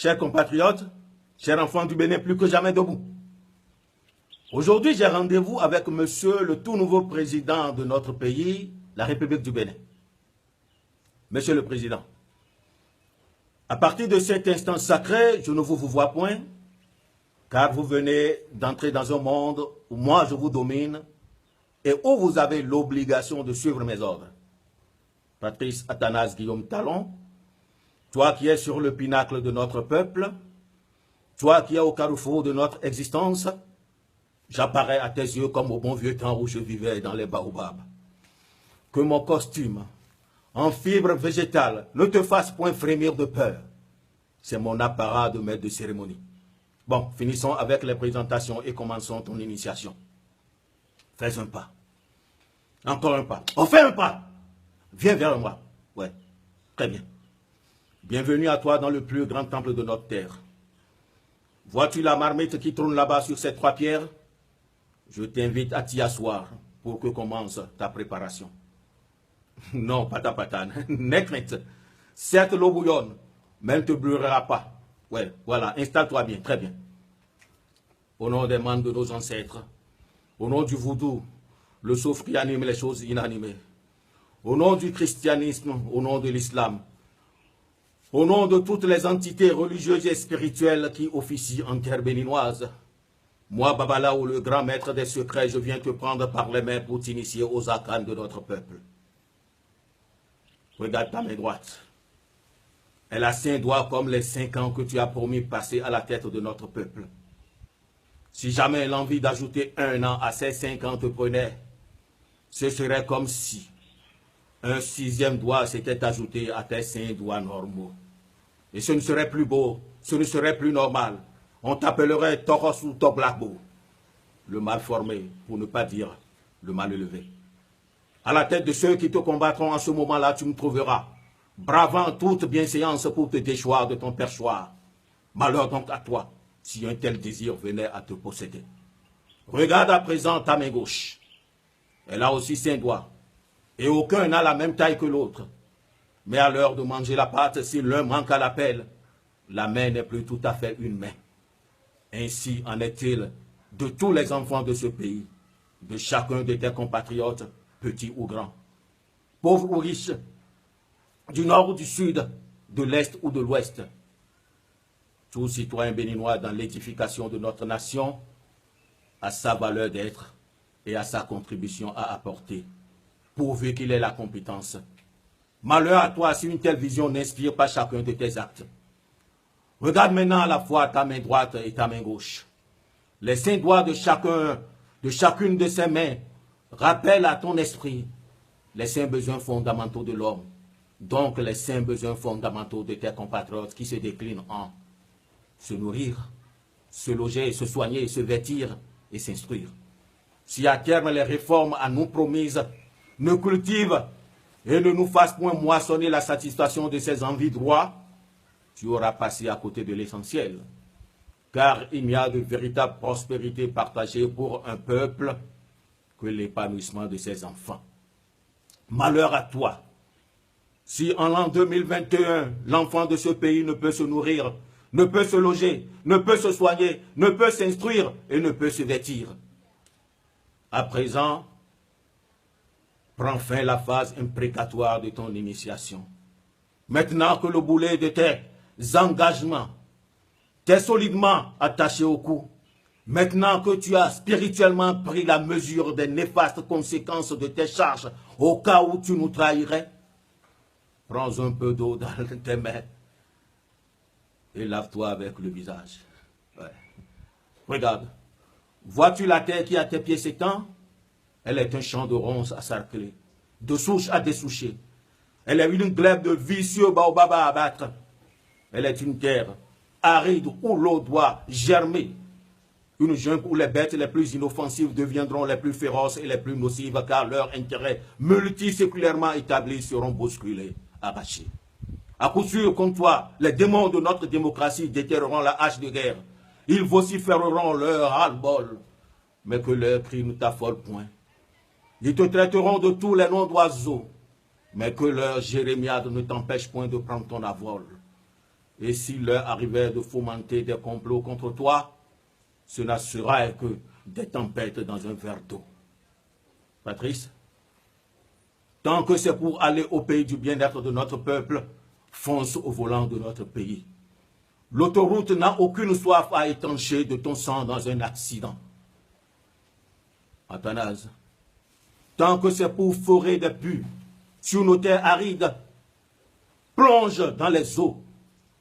Chers compatriotes, chers enfants du Bénin, plus que jamais debout. Aujourd'hui, j'ai rendez-vous avec monsieur le tout nouveau président de notre pays, la République du Bénin. Monsieur le Président, à partir de cet instant sacré, je ne vous vois point, car vous venez d'entrer dans un monde où moi je vous domine et où vous avez l'obligation de suivre mes ordres. Patrice Athanase Guillaume Talon, toi qui es sur le pinacle de notre peuple, toi qui es au carrefour de notre existence, j'apparais à tes yeux comme au bon vieux temps où je vivais dans les baobabs. Que mon costume, en fibres végétales, ne te fasse point frémir de peur. C'est mon apparat de maître de cérémonie. Bon, finissons avec les présentations et commençons ton initiation. Fais un pas. Encore un pas. On fait un pas. Viens vers moi. Ouais, très bien. Bienvenue à toi dans le plus grand temple de notre terre. Vois-tu la marmite qui tourne là-bas sur ces trois pierres? Je t'invite à t'y asseoir pour que commence ta préparation. Non, pas ta patane, n'aie crainte. Certes, l'eau bouillonne, mais elle ne te brûlera pas. Ouais, voilà, installe-toi bien, très bien. Au nom des membres de nos ancêtres, au nom du voodoo, le souffle qui anime les choses inanimées, au nom du christianisme, au nom de l'islam, au nom de toutes les entités religieuses et spirituelles qui officient en terre béninoise, moi, Babalawo, le grand maître des secrets, je viens te prendre par les mains pour t'initier aux arcanes de notre peuple. Regarde ta main droite. Elle a 5 doigts comme les 5 ans que tu as promis passer à la tête de notre peuple. Si jamais l'envie d'ajouter 1 an à ces 5 ans te prenait, ce serait comme si un 6e doigt s'était ajouté à tes 5 doigts normaux. Et ce ne serait plus beau, ce ne serait plus normal. On t'appellerait Toros ou Toblabo, le mal formé, pour ne pas dire le mal élevé. À la tête de ceux qui te combattront en ce moment-là, tu me trouveras, bravant toute bienséance pour te déchoir de ton perchoir. Malheur donc à toi, si un tel désir venait à te posséder. Regarde à présent ta main gauche. Elle a aussi 5 doigts, et aucun n'a la même taille que l'autre. Mais à l'heure de manger la pâte, si l'un manque à l'appel, la main n'est plus tout à fait une main. Ainsi en est-il de tous les enfants de ce pays, de chacun de tes compatriotes, petits ou grands, pauvres ou riches, du nord ou du sud, de l'est ou de l'ouest. Tout citoyen béninois dans l'édification de notre nation a sa valeur d'être et a sa contribution à apporter, pourvu qu'il ait la compétence. Malheur à toi si une telle vision n'inspire pas chacun de tes actes. Regarde maintenant à la fois ta main droite et ta main gauche. Les 5 doigts de chacune de ces mains rappellent à ton esprit les 5 besoins fondamentaux de l'homme. Donc les 5 besoins fondamentaux de tes compatriotes qui se déclinent en se nourrir, se loger, se soigner, se vêtir et s'instruire. Si à terme les réformes à nous promises ne cultivent et ne nous fassent point moissonner la satisfaction de ces envies droits, tu auras passé à côté de l'essentiel. Car il n'y a de véritable prospérité partagée pour un peuple que l'épanouissement de ses enfants. Malheur à toi, si en l'an 2021, l'enfant de ce pays ne peut se nourrir, ne peut se loger, ne peut se soigner, ne peut s'instruire et ne peut se vêtir. À présent, prends fin la phase imprécatoire de ton initiation. Maintenant que le boulet de tes engagements t'est solidement attaché au cou, maintenant que tu as spirituellement pris la mesure des néfastes conséquences de tes charges au cas où tu nous trahirais, prends un peu d'eau dans tes mains et lave-toi avec le visage. Ouais. Regarde, vois-tu la terre qui à tes pieds s'étend? Elle est un champ de ronces à sarcler, de souche à dessoucher. Elle est une glèbe de vicieux baobabs à abattre. Elle est une terre aride où l'eau doit germer. Une jungle où les bêtes les plus inoffensives deviendront les plus féroces et les plus nocives car leurs intérêts multiséculairement établis seront bousculés, arrachés. À coup sûr, comme toi, les démons de notre démocratie déterreront la hache de guerre. Ils vociféreront leur ras-le-bol, mais que leurs cris ne t'affolent point. Ils te traiteront de tous les noms d'oiseaux, mais que leur jérémiade ne t'empêche point de prendre ton avol. Et s'il leur arrivait de fomenter des complots contre toi, ce ne sera que des tempêtes dans un verre d'eau. Patrice, tant que c'est pour aller au pays du bien-être de notre peuple, fonce au volant de notre pays. L'autoroute n'a aucune soif à étancher de ton sang dans un accident. Athanase, tant que c'est pour forer des puits sur nos terres arides, plonge dans les eaux.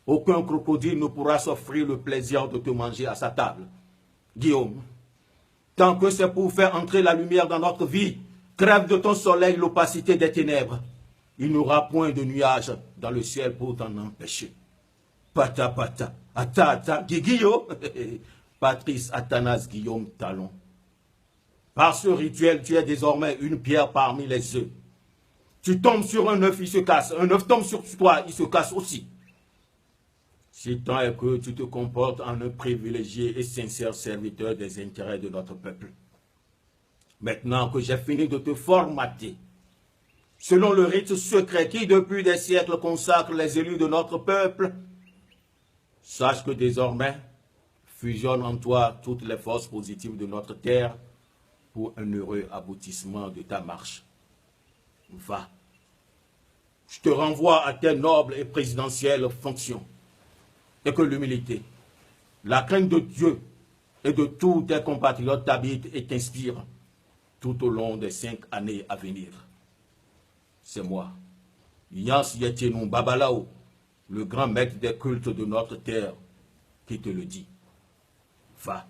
Aucun crocodile ne pourra s'offrir le plaisir de te manger à sa table. Guillaume, tant que c'est pour faire entrer la lumière dans notre vie, crève de ton soleil l'opacité des ténèbres. Il n'y aura point de nuages dans le ciel pour t'en empêcher. Pata pata, ata, Guillaume, Patrice Athanase Guillaume Talon. Par ce rituel, tu es désormais une pierre parmi les œufs. Tu tombes sur un œuf, il se casse. Un œuf tombe sur toi, il se casse aussi. Si tant est que tu te comportes en un privilégié et sincère serviteur des intérêts de notre peuple. Maintenant que j'ai fini de te formater, selon le rite secret qui depuis des siècles consacre les élus de notre peuple, sache que désormais fusionnent en toi toutes les forces positives de notre terre pour un heureux aboutissement de ta marche. Va. Je te renvoie à tes nobles et présidentielles fonctions. Et que l'humilité, la crainte de Dieu et de tous tes compatriotes t'habitent et t'inspirent tout au long des 5 années à venir. C'est moi, Yans Yetienou Babalao, le grand maître des cultes de notre terre, qui te le dit. Va.